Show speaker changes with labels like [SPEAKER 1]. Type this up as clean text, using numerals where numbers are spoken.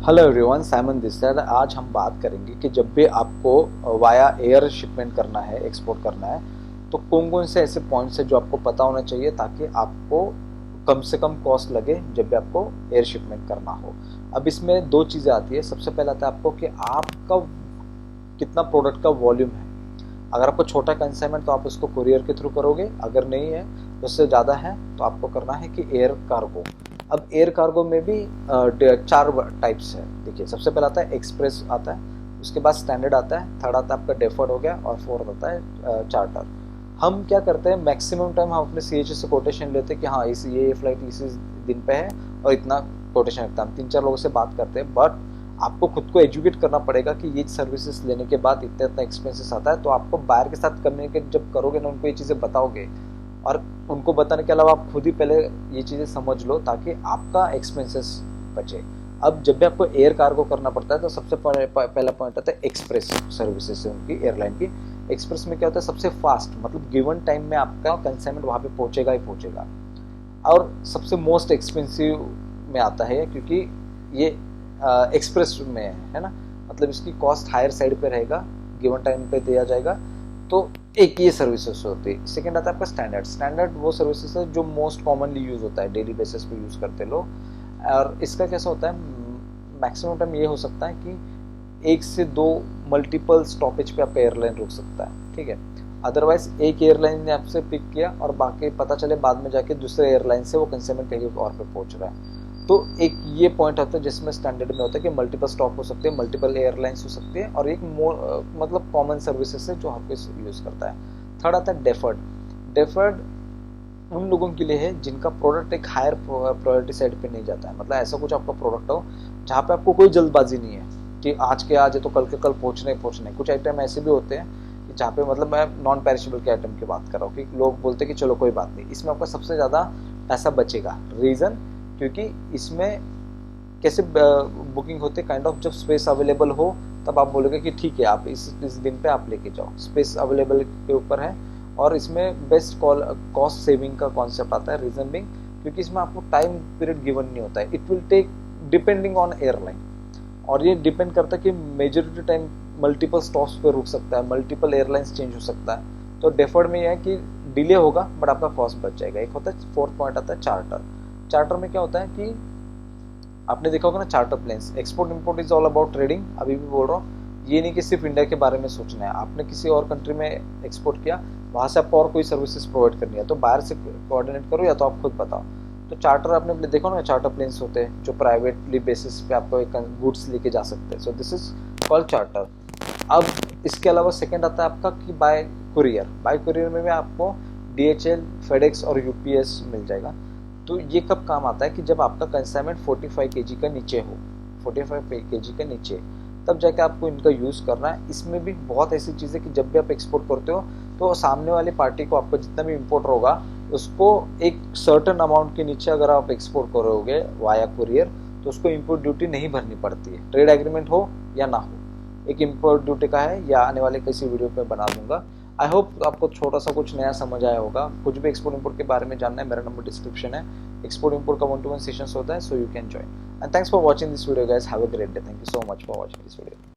[SPEAKER 1] Hello everyone, Simon this side. आज हम बात करेंगे कि जब भी आपको वाया एयर शिपमेंट करना है, एक्सपोर्ट करना है, तो कौन कौन से ऐसे पॉइंट्स हैं जो आपको पता होना चाहिए ताकि आपको कम से कम कॉस्ट लगे जब भी आपको एयर शिपमेंट करना हो। अब इसमें दो चीज़ें आती है। सबसे पहला आता है आपको कि आपका कितना प्रोडक्ट का वॉल्यूम है। अगर आपको छोटा कंसाइनमेंट तो आप उसको कुरियर के थ्रू करोगे, अगर नहीं है तो उससे ज़्यादा है तो आपको करना है कि एयर कार्गो। अब एयर कार्गो में भी चार टाइप्स है। देखिए, सबसे पहला आता है एक्सप्रेस आता है, उसके बाद स्टैंडर्ड आता है, थर्ड आता है आपका डेफर्ड हो गया, और फोर्थ आता है चार्टर। हम क्या करते हैं, मैक्सिमम टाइम हम अपने सी से कोटेशन लेते हैं कि हाँ इस ये फ्लाइट इसी दिन पे है और इतना कोटेशन रखता है। हम 3-4 लोगों से बात करते हैं, बट आपको खुद को एजुकेट करना पड़ेगा कि ये सर्विसेज लेने के बाद इतना इतना एक्सपेंसेस आता है। तो आपको बायर के साथ कम्युनिकेट जब करोगे ना, उनको ये चीज़ें बताओगे, और उनको बताने के अलावा आप खुद ही पहले ये चीज़ें समझ लो ताकि आपका एक्सपेंसेस बचे। अब जब भी आपको एयर कार्गो करना पड़ता है तो सबसे पहला पॉइंट आता है एक्सप्रेस सर्विसेज है उनकी, एयरलाइन की। एक्सप्रेस में क्या होता है, सबसे फास्ट, मतलब गिवन टाइम में आपका कंसाइनमेंट वहाँ पे पहुँचेगा ही पहुँचेगा। और सबसे मोस्ट एक्सपेंसिव में आता है क्योंकि ये एक्सप्रेस में है ना, मतलब इसकी कॉस्ट हायर साइड पे रहेगा, गिवन टाइम पे दिया जाएगा। तो एक ये सर्विसेज होती है। सेकंड आता है आपका स्टैंडर्ड। स्टैंडर्ड वो सर्विसेज है जो मोस्ट कॉमनली यूज होता है, डेली बेसिस पे यूज करते लोग। और इसका कैसा होता है, मैक्सिमम टाइम ये हो सकता है कि 1 से 2 मल्टीपल स्टॉपेज पे आप एयरलाइन रुक सकता है, ठीक है। अदरवाइज एक एयरलाइन ने आपसे पिक किया और बाकी पता चले बाद में जाके दूसरे एयरलाइन से वो कंसाइनमेंट कहीं और पे पहुंच रहा है। तो एक ये पॉइंट होता है जिसमें स्टैंडर्ड में होता है कि मल्टीपल स्टॉप हो सकते हैं, मल्टीपल एयरलाइंस हो सकती है, और एक मतलब कॉमन सर्विसेज है जो हर कोई यूज करता है। थर्ड आता है डेफर्ड। डेफर्ड उन लोगों के लिए है जिनका प्रोडक्ट एक हायर प्रायोरिटी साइड पे नहीं जाता है। मतलब ऐसा कुछ आपका प्रोडक्ट हो जहाँ पे आपको कोई जल्दबाजी नहीं है कि आज के आज है तो कल के कल पहुँचने पहुँचने। कुछ आइटम ऐसे भी होते हैं जहाँ पे, मतलब मैं नॉन पेरिशेबल के आइटम की बात कर रहा हूँ कि लोग बोलते हैं कि चलो कोई बात नहीं, इसमें आपका सबसे ज़्यादा पैसा बचेगा। रीज़न, क्योंकि इसमें कैसे बुकिंग होते काइंड ऑफ, जब स्पेस अवेलेबल हो तब आप बोलोगे कि ठीक है आप इस दिन पे आप लेके जाओ, स्पेस अवेलेबल के ऊपर है। और इसमें बेस्ट कॉस्ट सेविंग का कॉन्सेप्ट आता है। रीजन बिंग, क्योंकि इसमें आपको टाइम पीरियड गिवन नहीं होता है, it will take depending on airline. और ये डिपेंड करता है कि मेजोरिटी टाइम मल्टीपल स्टॉप्स पे रुक सकता है, मल्टीपल एयरलाइंस चेंज हो सकता है। तो डेफर्ड में यह है कि डिले होगा बट आपका कॉस्ट बच जाएगा। एक होता है, फोर्थ पॉइंट आता है चार्टर। चार्टर में क्या होता है कि आपने देखा होगा ना, charter planes, export import is all about trading. अभी भी बोल रहा हूँ, ये नहीं कि सिर्फ इंडिया के बारे में सोचना है। आपने किसी और कंट्री में एक्सपोर्ट किया, वहां से आपको और कोई सर्विसेज प्रोवाइड करनी है तो बाहर से कोऑर्डिनेट करो या तो आप खुद बताओ। तो चार्टर आपने देखो ना, चार्टर प्लेन्स होते हैं जो प्राइवेटली बेसिस पे आपको एक गुड्स लेके जा सकते हैं। So this is called charter. अब इसके अलावा सेकंड आता है आपका कि बाय कुरियर। बाय कुरियर में भी आपको DHL, फेडेक्स और UPS मिल जाएगा। तो ये कब काम आता है कि जब आपका कंसाइनमेंट 45 kg का नीचे हो, 45 kg के नीचे, तब जाके आपको इनका यूज़ करना है। इसमें भी बहुत ऐसी चीज़ें कि जब भी आप एक्सपोर्ट करते हो तो सामने वाली पार्टी को, आपका जितना भी इम्पोर्टर होगा उसको एक सर्टेन अमाउंट के नीचे अगर आप एक्सपोर्ट करोगे वाया कुरियर तो उसको इम्पोर्ट ड्यूटी नहीं भरनी पड़ती है, ट्रेड एग्रीमेंट हो या ना हो। एक इम्पोर्ट ड्यूटी का है, या आने वाले किसी वीडियो पे बना दूंगा। आई होप आपको छोटा सा कुछ नया समझ आया होगा। कुछ भी एक्सपोर्ट इंपोर्ट के बारे में जानना है, मेरा नंबर डिस्क्रिप्शन है। एक्सपोर्ट इंपोर्ट का 1-to-1 सेशंस होता है, so you can join. And thanks for watching this video guys, have a great day. Thank you so much for watching this video.